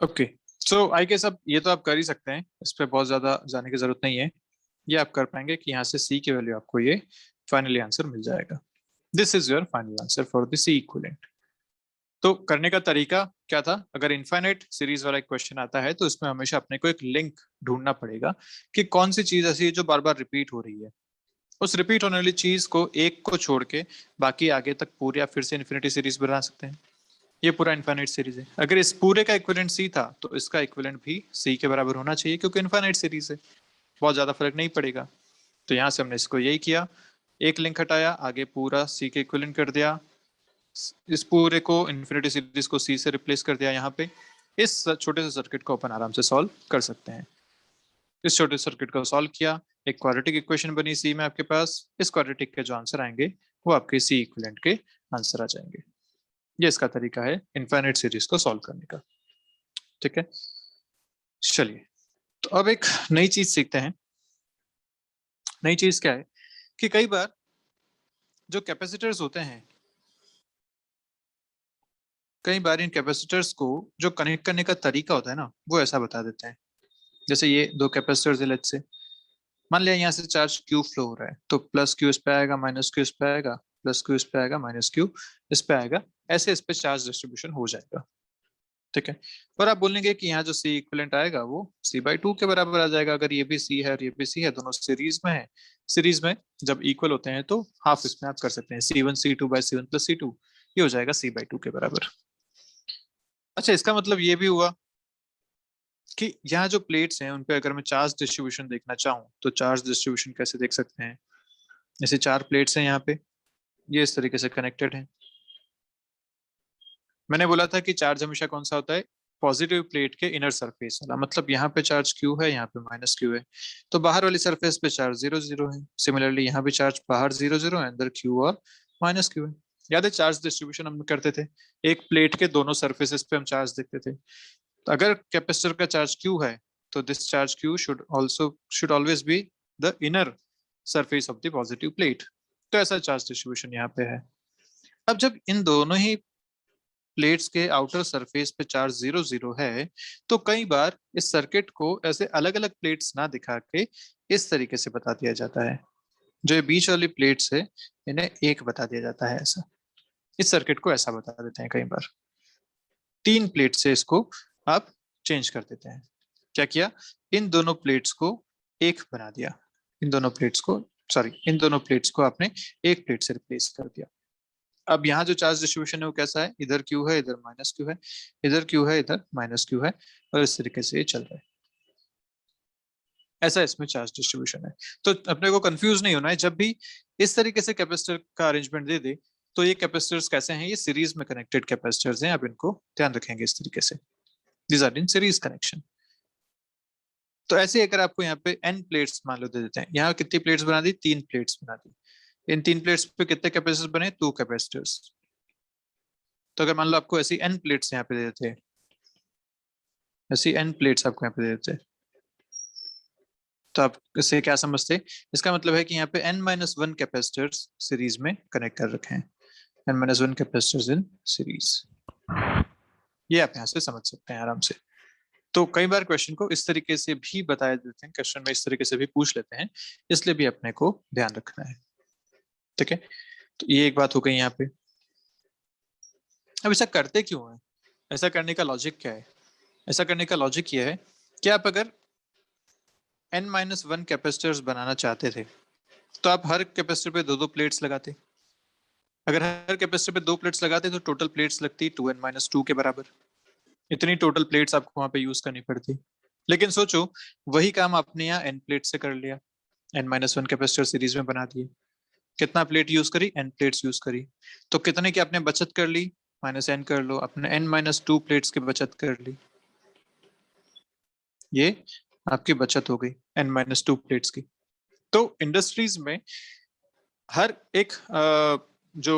Okay, so I guess अब ये तो आप कर ही सकते हैं, इस पे बहुत ज्यादा जाने की जरूरत नहीं है। ये आप कर पाएंगे कि यहाँ से सी की वैल्यू आपको ये फाइनली आंसर मिल जाएगा। This is your final answer for the C equivalent. तो करने का तरीका क्या था? अगर इनफाइनाइट सीरीज वाला एक क्वेश्चन आता है तो इसमें हमेशा अपने को एक लिंक ढूंढना पड़ेगा कि कौन सी चीज ऐसी है जो बार बार रिपीट हो रही है। उस रिपीट होने वाली चीज को एक को छोड़ के बाकी आगे तक पूरी आप फिर से इन्फिनिटी सीरीज बना सकते हैं। ये पूरा इनफाइनाइट सीरीज है। अगर इस पूरे का इक्विवेलेंट सी था तो इसका इक्विवेलेंट भी सी के बराबर होना चाहिए, क्योंकि इनफाइनाइट सीरीज है, बहुत ज्यादा फर्क नहीं पड़ेगा। तो यहाँ से हमने इसको यही किया, एक लिंक हटाया, आगे पूरा सी के इक्विवेलेंट कर दिया, इस पूरे को इन्फिनिटी सीरीज को सी से रिप्लेस कर दिया। यहाँ पे इस छोटे से सर्किट को अपन आराम से सॉल्व कर सकते हैं। इस छोटे सर्किट को सॉल्व किया, एक क्वाड्रेटिक इक्वेशन बनी सी में आपके पास। इस क्वाड्रेटिक के जो आंसर आएंगे वो आपके सी इक्विवेलेंट के आंसर आ जाएंगे। ये इसका तरीका है इनफाइनाइट सीरीज को सॉल्व करने का। ठीक है, चलिए तो अब एक नई चीज सीखते हैं। नई चीज क्या है कि कई बार जो कैपेसिटर्स होते हैं, कई बार इन कैपेसिटर्स को जो कनेक्ट करने का तरीका होता है ना, वो ऐसा बता देते हैं। जैसे ये दो कैपेसिटर्स है, लेट्स से मान लिया यहाँ से चार्ज क्यू फ्लो हो रहा है, तो प्लस क्यू इस पे आएगा, माइनस क्यू इस पे आएगा, प्लस क्यू इस पे आएगा, माइनस क्यू इस पे आएगा। ऐसे इस पे चार्ज डिस्ट्रीब्यूशन हो जाएगा। ठीक है, और आप बोलेंगे कि यहाँ जो सी इक्विवेलेंट आएगा वो C/2 के बराबर आ जाएगा। अगर ये भी सी है और ये भी सी है, दोनों सीरीज में है। सीरीज में जब इक्वल होते हैं तो हाफ इसमें आप कर सकते हैं, C1 C2/C1 + C2, ये हो जाएगा C/2 के बराबर। अच्छा, इसका मतलब ये भी हुआ कि यहाँ जो प्लेट्स हैं उन पे अगर मैं चार्ज डिस्ट्रीब्यूशन देखना चाहूँ तो चार्ज डिस्ट्रीब्यूशन कैसे देख सकते हैं? जैसे चार प्लेट्स हैं यहाँ पे, ये इस तरीके से कनेक्टेड है। मैंने बोला था कि चार्ज हमेशा कौन सा होता है? पॉजिटिव प्लेट के इनर सरफेस वाला। मतलब यहाँ पे चार्ज क्यू है, यहाँ पे माइनस क्यू है, तो बाहर वाली सरफेस पे चार्ज 0 0 है। सिमिलरली यहाँ भी चार्ज बाहर 0 0 है, अंदर क्यू और माइनस क्यू है। याद है चार्ज डिस्ट्रीब्यूशन हम करते थे, एक प्लेट के दोनों सरफेसेस पे हम चार्ज देखते थे। तो अगर कैपेसिटर का चार्ज क्यू है तो this charge Q should always be the inner surface of the positive plate. तो ऐसा चार्ज डिस्ट्रीब्यूशन यहाँ पे है। अब जब इन दोनों ही प्लेट्स के आउटर सरफेस पे चार्ज 0 0 है, तो कई बार इस सर्किट को ऐसे अलग अलग प्लेट्स ना दिखा के इस तरीके से बता दिया जाता है। जो ये बीच वाली प्लेट्स है इन्हें एक बता दिया जाता है। ऐसा इस सर्किट को ऐसा बता देते हैं। कई बार तीन प्लेट से इसको आप चेंज कर देते हैं। क्या किया? इन दोनों प्लेट्स को एक बना दिया, इन दोनों प्लेट्स को आपने एक प्लेट से रिप्लेस कर दिया। अब यहाँ जो चार्ज डिस्ट्रीब्यूशन है वो कैसा है? इधर क्यू है, इधर माइनस क्यू है, इधर क्यू है, इधर माइनस क्यू है, और इस तरीके से ये चल रहा है। ऐसा इसमें चार्ज डिस्ट्रीब्यूशन है। तो अपने को कंफ्यूज नहीं होना है। जब भी इस तरीके से कैपेसिटर का अरेंजमेंट दे दे तो ये कैपेसिटर्स कैसे हैं? ये सीरीज में कनेक्टेड कैपेसिटर्स हैं। आप इनको ध्यान रखेंगे इस तरीके से, these are in series connection. तो ऐसे अगर आपको यहाँ पे n प्लेट्स मान लो दे देते हैं, यहाँ कितनी प्लेट्स बना दी? 3 प्लेट्स बना दी। इन 3 प्लेट्स पे कितने कैपेसिटर्स बने? 2 कैपेसिटर्स। तो अगर मान लो आपको ऐसी n प्लेट्स यहाँ पे दे देते हैं, ऐसी n प्लेट्स आपको यहाँ पे दे देते हैं, तो आप इससे क्या समझते? इसका मतलब है कि यहाँ पे n-1 कैपेसिटर्स सीरीज में कनेक्ट कर रखे हैं। n-1 कैपेसिटर्स इन सीरीज, ये आप यहाँ से समझ सकते हैं आराम से। तो कई बार क्वेश्चन को इस तरीके से भी बताया देते हैं, क्वेश्चन में इस तरीके से भी पूछ लेते हैं, इसलिए भी अपने को ध्यान रखना है। ठीक है, तो ये एक बात हो गई यहाँ पे। अब ऐसा करते क्यों है? ऐसा करने का लॉजिक क्या है? ऐसा करने का लॉजिक ये है कि आप अगर n-1 कैपेसिटर्स बनाना चाहते थे तो आप हर कैपेसिटर पे दो दो प्लेट्स लगाते। अगर हर कैपेसिटर पे दो प्लेट्स लगाते तो टोटल प्लेट्स लगती 2n-2 के बराबर। इतनी टोटल प्लेट्स आपको वहां पे यूज करनी पड़ती। लेकिन सोचो वही काम आपने यहाँ n प्लेट से कर लिया, n-1 कैपेसिटर सीरीज में बना दिए। कितना प्लेट यूज करी? n प्लेट्स यूज करी। तो कितने की आपने बचत कर ली? -n कर लो, अपने n-2 प्लेट्स की बचत कर ली। ये आपकी बचत हो गई n-2 प्लेट्स की। तो इंडस्ट्रीज में हर एक जो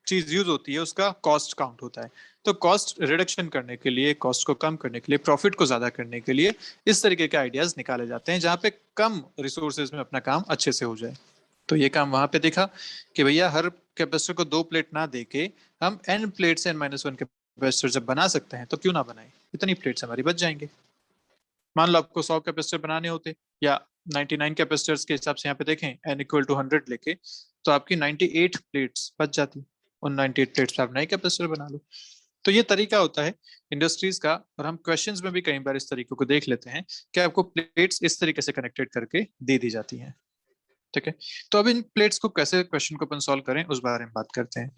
चीज यूज होती है उसका कॉस्ट काउंट होता है। तो कॉस्ट रिडक्शन करने के लिए, कॉस्ट को कम करने के लिए, प्रॉफिट को ज्यादा करने के लिए इस तरीके के आइडियाज निकाले जाते हैं जहां पे कम रिसोर्सेज में अपना काम अच्छे से हो जाए। तो ये काम वहां पे देखा कि भैया हर कैपेसिटर को दो प्लेट ना देके हम n प्लेट से n-1 कैपेसिटर जब बना सकते हैं तो क्यों ना बनाए, इतनी प्लेट्स हमारी बच जाएंगे। मान लो आपको 100 कैपेसिटर बनाने होते या 99 कैपेसिटर्स के हिसाब से यहाँ पे देखें n इक्वल टू 100 लेके, तो आपकी 98 प्लेट्स बच जाती। उन 98 प्लेट्स पे आप नए कैपेसिटर बना लो। तो ये तरीका होता है इंडस्ट्रीज का, और हम क्वेश्चंस में भी कई बार इस तरीके को देख लेते हैं कि आपको प्लेट्स इस तरीके से कनेक्टेड करके दे दी जाती हैं। ठीक है, तो अब इन प्लेट्स को कैसे क्वेश्चन को अपन सॉल्व करें उस बारे में बात करते हैं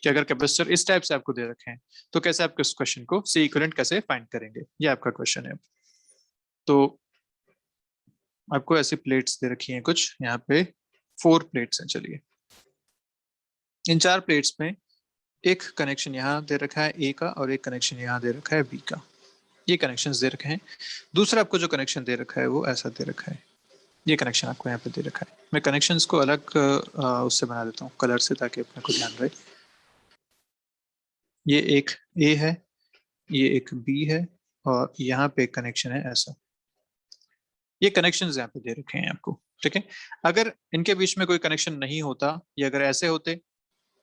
कि अगर कैपेसिटर इस टाइप से आपको दे रखे हैं तो कैसे आप इस क्वेश्चन को सी इक्विवेलेंट कैसे फाइंड करेंगे, ये आपका क्वेश्चन है। तो आपको ऐसी प्लेट्स दे रखी हैं कुछ, यहाँ पे 4 प्लेट्स हैं। चलिए, इन 4 प्लेट्स में एक कनेक्शन यहाँ दे रखा है ए का और एक कनेक्शन यहाँ दे रखा है बी का, ये कनेक्शंस दे रखे हैं। दूसरा आपको जो कनेक्शन दे रखा है वो ऐसा दे रखा है, ये कनेक्शन आपको यहाँ पे दे रखा है। मैं कनेक्शंस को अलग उससे बना देता हूँ कलर से, ताकि अपने को ध्यान रहे। ये एक ए है, ये एक बी है, और यहाँ पे एक कनेक्शन है ऐसा। ये कनेक्शंस यहाँ पे दे रखे हैं आपको। ठीक है, अगर इनके बीच में कोई कनेक्शन नहीं होता, या अगर ऐसे होते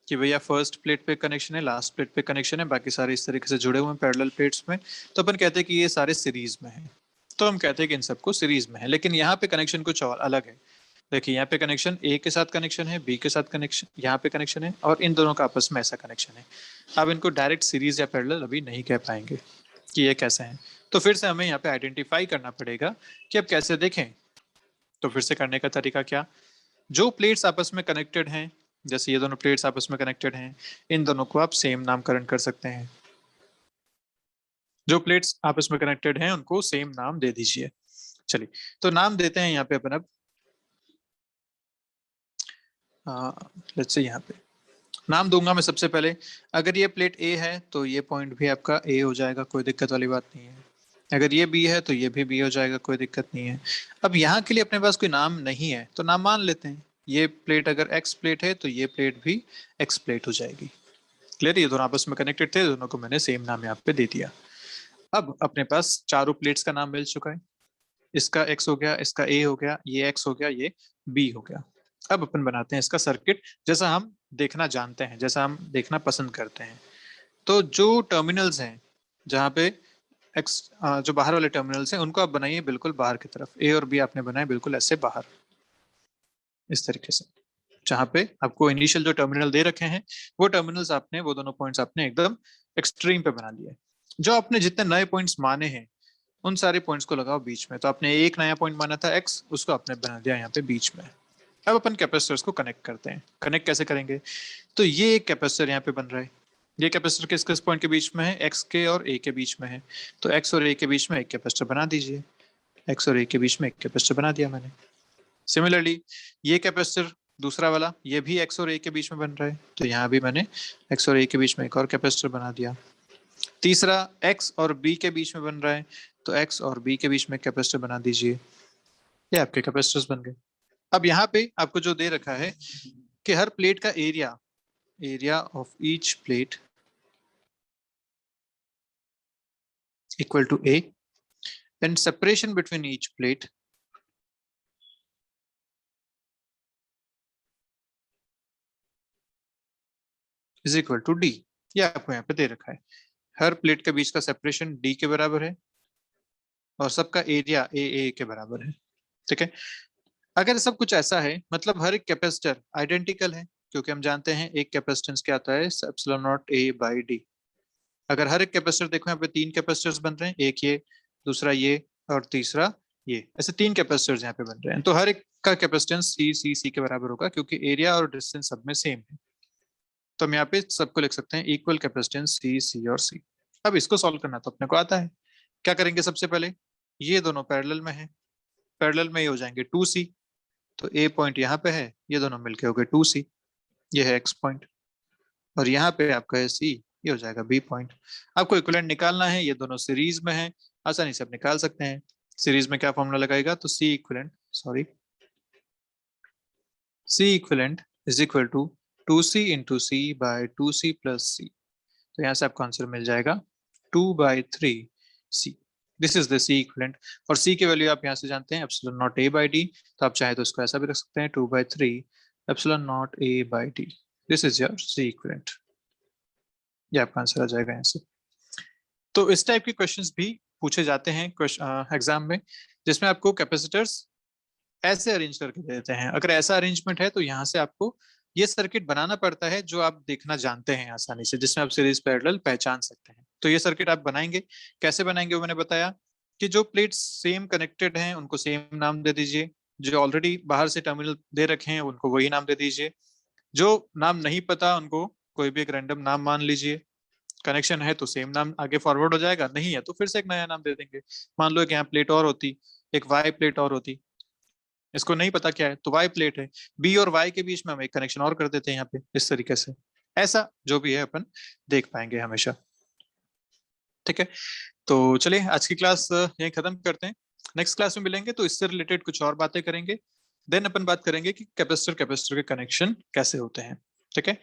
कि भैया फर्स्ट प्लेट पे कनेक्शन है, लास्ट प्लेट पे कनेक्शन है, बाकी सारे इस तरीके से जुड़े हुए हैं पैरेलल प्लेट्स में, तो अपन कहते हैं कि ये सारे सीरीज में हैं। तो हम कहते हैं कि इन सबको सीरीज में है। लेकिन यहाँ पे कनेक्शन कुछ और अलग है। देखिए, यहाँ पे कनेक्शन ए के साथ कनेक्शन है, बी के साथ कनेक्शन, यहाँ पे कनेक्शन है, और इन दोनों का आपस में ऐसा कनेक्शन है। अब इनको डायरेक्ट सीरीज या पैरेलल अभी नहीं कह पाएंगे कि ये कैसे हैं। तो फिर से हमें यहाँ पे आइडेंटिफाई करना पड़ेगा कि अब कैसे देखें। तो फिर से करने का तरीका क्या, जो प्लेट्स आपस में कनेक्टेड हैं, जैसे ये दोनों प्लेट्स आपस में कनेक्टेड हैं, इन दोनों को आप सेम नामकरण कर सकते हैं। जो प्लेट्स आपस में कनेक्टेड हैं उनको सेम नाम दे दीजिए। चलिए, तो नाम देते हैं यहाँ पे अपन। अब लेट्स से यहाँ पे नाम दूंगा मैं सबसे पहले। अगर ये प्लेट ए है तो ये पॉइंट भी आपका ए हो जाएगा, कोई दिक्कत वाली बात नहीं है। अगर ये बी है तो ये भी बी हो जाएगा, कोई दिक्कत नहीं है। अब यहाँ के लिए अपने पास कोई नाम नहीं है तो नाम मान लेते हैं। ये प्लेट अगर एक्स प्लेट है तो ये प्लेट भी एक्स प्लेट हो जाएगी। क्लियर, ये दोनों आपस में कनेक्टेड थे, दोनों को मैंने सेम नाम यहाँ पे दे दिया। अब अपने पास चारों प्लेट्स का नाम मिल चुका है। इसका एक्स हो गया, इसका ए हो गया, ये एक्स हो गया, ये बी हो गया। अब अपन बनाते हैं इसका सर्किट जैसा हम देखना जानते हैं, जैसा हम देखना पसंद करते हैं। तो जो टर्मिनल्स हैं जहाँ पे एक्स, जो बाहर वाले टर्मिनल्स हैं उनको आप बनाइए बिल्कुल बाहर की तरफ। ए और बी आपने बनाए बिल्कुल ऐसे बाहर, इस तरीके से। जहाँ पे आपको इनिशियल जो टर्मिनल दे रखे हैं वो टर्मिनल्स आपने, वो दोनों पॉइंट्स आपने एकदम एक्सट्रीम पे बना लिए। जो आपने जितने नए पॉइंट्स माने हैं उन सारे पॉइंट्स को लगाओ बीच में। तो आपने एक नया पॉइंट माना था एक्स, उसको आपने बना दिया यहाँ पे बीच में। अब अपन कैपेसिटर्स को कनेक्ट करते हैं। कनेक्ट कैसे करेंगे, तो ये एक कैपेसिटर यहाँ पे बन रहा है। ये कैपेसिटर किस किस पॉइंट के बीच में है, एक्स के और ए के बीच में है। तो एक्स और ए के बीच में एक कैपेसिटर बना दीजिए। एक्स और ए के बीच में एक कैपेसिटर बना दिया मैंने। सिमिलरली ये कैपेसिटर दूसरा वाला, ये भी एक्स और ए के बीच में बन रहा है, तो यहाँ भी मैंने एक्स और ए के बीच में एक और कैपेसिटर बना दिया। तीसरा एक्स और बी के बीच में बन रहा है, तो एक्स और बी के बीच में कैपेसिटर बना दीजिए। ये आपके कैपेसिटर्स बन गए। अब यहाँ पे आपको जो दे रखा है कि हर प्लेट का area, area of each plate equal to A, and separation between each plate is equal to D. ये आपको यहाँ पे दे रखा है। हर प्लेट के बीच का सेपरेशन डी के बराबर है और सबका एरिया ए के बराबर है। ठीक है, अगर सब कुछ ऐसा है मतलब हर एक कैपेसिटर आइडेंटिकल है, क्योंकि हम जानते हैं एक कैपेसिटेंस क्या आता है, epsilon naught A by D. अगर हर एक कैपेसिटर देखो, यहाँ पे 3 कैपेसिटर्स बन रहे हैं, एक ये, दूसरा ये, और तीसरा ये, ऐसे 3 कैपेसिटर्स यहाँ पे बन रहे हैं। तो हर एक का कैपेसिटेंस सी के बराबर होगा, क्योंकि एरिया और डिस्टेंस सब में सेम है। तो हम यहाँ पे सबको लिख सकते हैं इक्वल कैपेसिटेंस सी और सी। अब इसको सॉल्व करना तो अपने को आता है। क्या करेंगे, सबसे पहले ये दोनों पैरेलल में है, पैरेलल में ये हो जाएंगे 2c। तो ए पॉइंट यहाँ पे है, ये दोनों मिलके हो गए 2c, ये है एक्स पॉइंट, और यहाँ पे आपका है सी, ये हो जाएगा बी पॉइंट। आपको इक्विवेलेंट निकालना है, ये दोनों सीरीज में है, आसानी से आप निकाल सकते हैं। सीरीज में क्या फॉर्मूला लगाएगा, तो C equivalent, sorry, C equivalent is equal to 2c into C by 2c plus C. तो यहाँ से आपको आंसर मिल जाएगा 2/3c। This is the C equivalent. और सी की वैल्यू आप यहाँ से जानते हैं epsilon naught A by D, तो आप चाहे तो इसको ऐसा भी रख सकते हैं 2/3 epsilon naught A by D. This is your C equivalent. ये आपका आंसर आ जाएगा यहाँ से। तो इस टाइप के क्वेश्चंस भी पूछे जाते हैं एग्जाम में, जिसमें आपको कैपेसिटर्स ऐसे अरेंज करके दे देते हैं। अगर ऐसा अरेंजमेंट है तो यहाँ से आपको ये सर्किट बनाना पड़ता है जो आप देखना जानते हैं आसानी से, जिसमें आप सीरीज पैरेलल पहचान सकते हैं। तो ये सर्किट आप बनाएंगे, कैसे बनाएंगे वो मैंने बताया कि जो प्लेट्स सेम कनेक्टेड हैं उनको सेम नाम दे दीजिए, जो ऑलरेडी बाहर से टर्मिनल दे रखे हैं उनको वही नाम दे दीजिए, जो नाम नहीं पता उनको कोई भी एक रैंडम नाम मान लीजिए। कनेक्शन है तो सेम नाम आगे फॉरवर्ड हो जाएगा, नहीं है तो फिर से एक नया नाम दे देंगे। मान लो कि यहाँ प्लेट और होती, एक वाई प्लेट और होती, इसको नहीं पता क्या है तो वाई प्लेट है, बी और वाई के बीच में हम एक कनेक्शन और कर देते हैं यहाँ पे इस तरीके से। ऐसा जो भी है अपन देख पाएंगे हमेशा। ठीक है, तो चलिए आज की क्लास यहीं खत्म करते हैं। नेक्स्ट क्लास में मिलेंगे तो इससे रिलेटेड कुछ और बातें करेंगे। देन अपन बात करेंगे कि कैपेसिटर कैपेसिटर के कनेक्शन कैसे होते हैं। ठीक है।